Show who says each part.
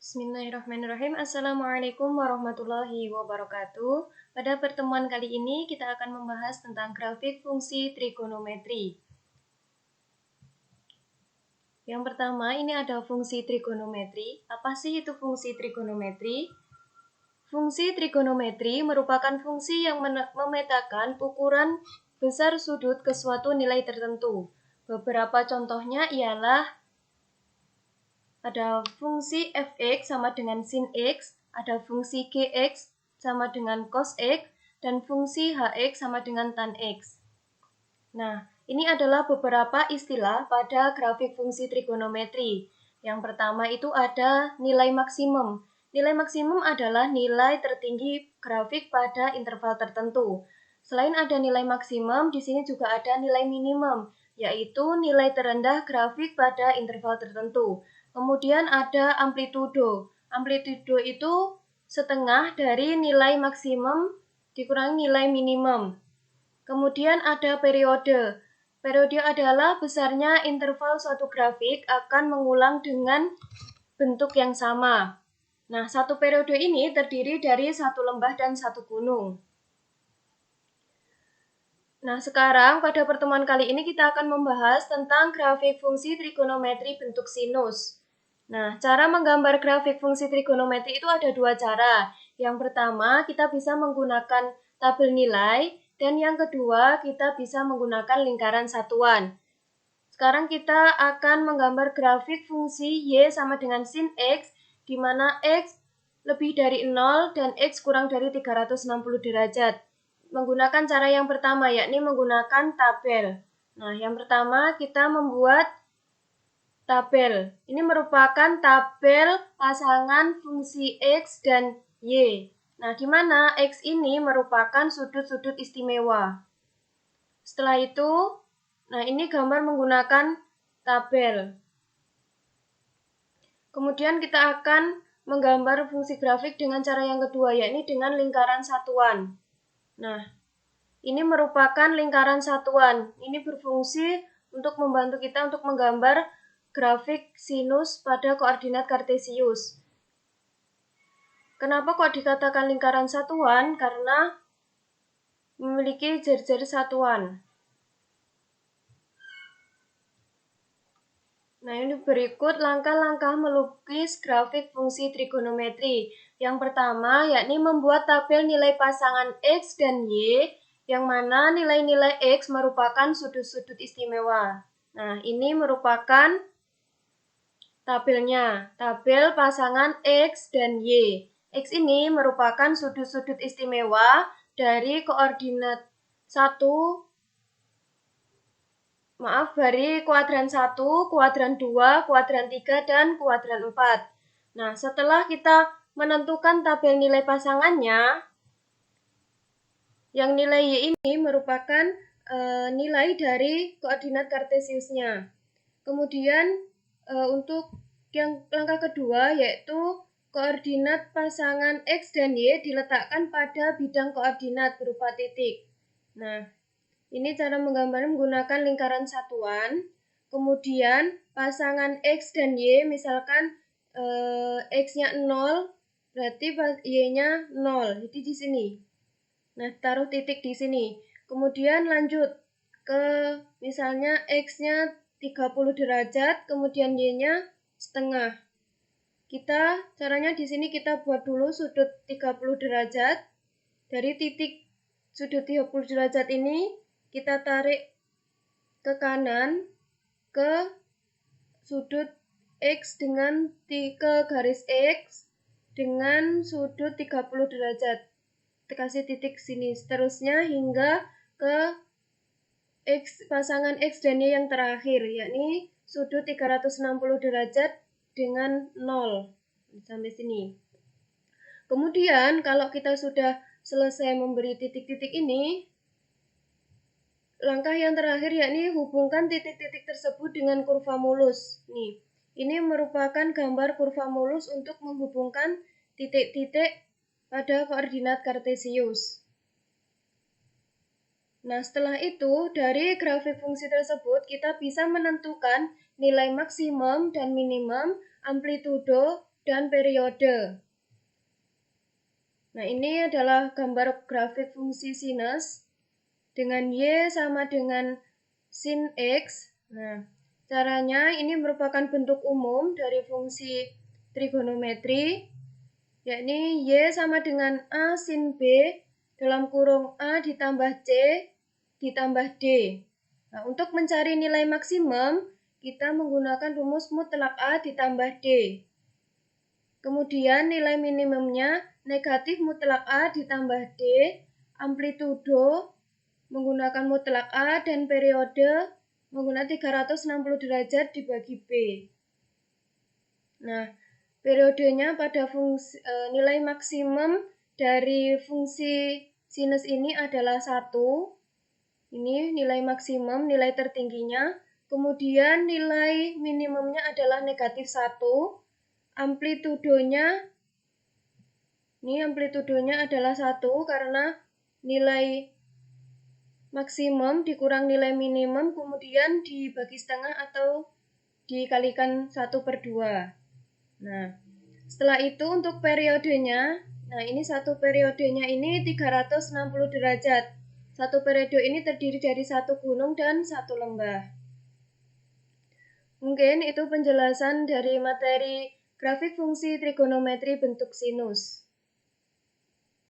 Speaker 1: Bismillahirrahmanirrahim. Assalamualaikum warahmatullahi wabarakatuh. Pada pertemuan kali ini kita akan membahas tentang grafik fungsi trigonometri. Yang pertama ini ada fungsi trigonometri. Apa sih itu fungsi trigonometri? Fungsi trigonometri merupakan fungsi yang memetakan ukuran besar sudut ke suatu nilai tertentu. Beberapa contohnya ialah ada fungsi fx sama dengan sin x, ada fungsi gx sama dengan cos x, dan fungsi hx sama dengan tan x. Nah, ini adalah beberapa istilah pada grafik fungsi trigonometri. Yang pertama itu ada nilai maksimum. Nilai maksimum adalah nilai tertinggi grafik pada interval tertentu. Selain ada nilai maksimum, di sini juga ada nilai minimum, yaitu nilai terendah grafik pada interval tertentu. Kemudian ada amplitudo. Amplitudo itu setengah dari nilai maksimum dikurangi nilai minimum. Kemudian ada periode. Periode adalah besarnya interval suatu grafik akan mengulang dengan bentuk yang sama. Nah, satu periode ini terdiri dari satu lembah dan satu gunung. Nah, sekarang pada pertemuan kali ini kita akan membahas tentang grafik fungsi trigonometri bentuk sinus. Nah, cara menggambar grafik fungsi trigonometri itu ada dua cara. Yang pertama, kita bisa menggunakan tabel nilai, dan yang kedua, kita bisa menggunakan lingkaran satuan. Sekarang kita akan menggambar grafik fungsi Y sama dengan sin X, di mana X lebih dari 0 dan X kurang dari 360 derajat. Menggunakan cara yang pertama, yakni menggunakan tabel. Nah, yang pertama kita membuat tabel. Ini merupakan tabel pasangan fungsi X dan Y. Nah, di mana X ini merupakan sudut-sudut istimewa. Setelah itu, nah ini gambar menggunakan tabel. Kemudian kita akan menggambar fungsi grafik dengan cara yang kedua, yakni dengan lingkaran satuan. Nah, ini merupakan lingkaran satuan. Ini berfungsi untuk membantu kita untuk menggambar grafik sinus pada koordinat kartesius. Kenapa kok dikatakan lingkaran satuan? Karena memiliki jari-jari satuan. Nah, ini berikut langkah-langkah melukis grafik fungsi trigonometri. Yang pertama, yakni membuat tabel nilai pasangan X dan Y, yang mana nilai-nilai X merupakan sudut-sudut istimewa. Nah, ini merupakan tabelnya, tabel pasangan X dan Y. X ini merupakan sudut-sudut istimewa dari koordinat 1, dari kuadran 1, kuadran 2, kuadran 3, dan kuadran 4. Nah, setelah kita menentukan tabel nilai pasangannya, yang nilai Y ini merupakan nilai dari koordinat kartesiusnya. Kemudian untuk yang langkah kedua yaitu koordinat pasangan X dan Y diletakkan pada bidang koordinat berupa titik. Nah, ini cara menggambarnya menggunakan lingkaran satuan. Kemudian pasangan X dan Y, misalkan X-nya 0, berarti Y-nya 0. Jadi di sini. Nah, taruh titik di sini. Kemudian lanjut ke misalnya X-nya 30 derajat, kemudian Y-nya setengah. Caranya di sini kita buat dulu sudut 30 derajat. Dari titik sudut 30 derajat ini kita tarik ke kanan ke sudut X dengan ke garis X dengan sudut 30 derajat. Kita kasih titik sini, seterusnya hingga ke pasangan X dan Y yang terakhir, yakni sudut 360 derajat dengan 0. Sampai sini. Kemudian kalau kita sudah selesai memberi titik-titik ini, langkah yang terakhir yakni hubungkan titik-titik tersebut dengan kurva mulus. Nih, ini merupakan gambar kurva mulus untuk menghubungkan titik-titik pada koordinat kartesius. Nah, setelah itu, dari grafik fungsi tersebut, kita bisa menentukan nilai maksimum dan minimum, amplitudo, dan periode. Nah, ini adalah gambar grafik fungsi sinus dengan Y sama dengan sin X. Nah, caranya ini merupakan bentuk umum dari fungsi trigonometri, yakni Y sama dengan A sin B dalam kurung A ditambah C ditambah D. Nah, untuk mencari nilai maksimum, kita menggunakan rumus mutlak A ditambah D. Kemudian nilai minimumnya negatif mutlak A ditambah D, amplitudo menggunakan mutlak A, dan periode menggunakan 360 derajat dibagi B. Nah, periodenya pada nilai maksimum dari fungsi sinus ini adalah 1. Ini nilai maksimum, nilai tertingginya. Kemudian nilai minimumnya adalah negatif 1. Amplitudonya adalah 1 karena nilai maksimum dikurang nilai minimum kemudian dibagi setengah atau dikalikan 1/2. Nah, setelah itu untuk periodenya, nah ini satu periodenya ini 360 derajat. Satu periode ini terdiri dari satu gunung dan satu lembah. Mungkin itu penjelasan dari materi grafik fungsi trigonometri bentuk sinus.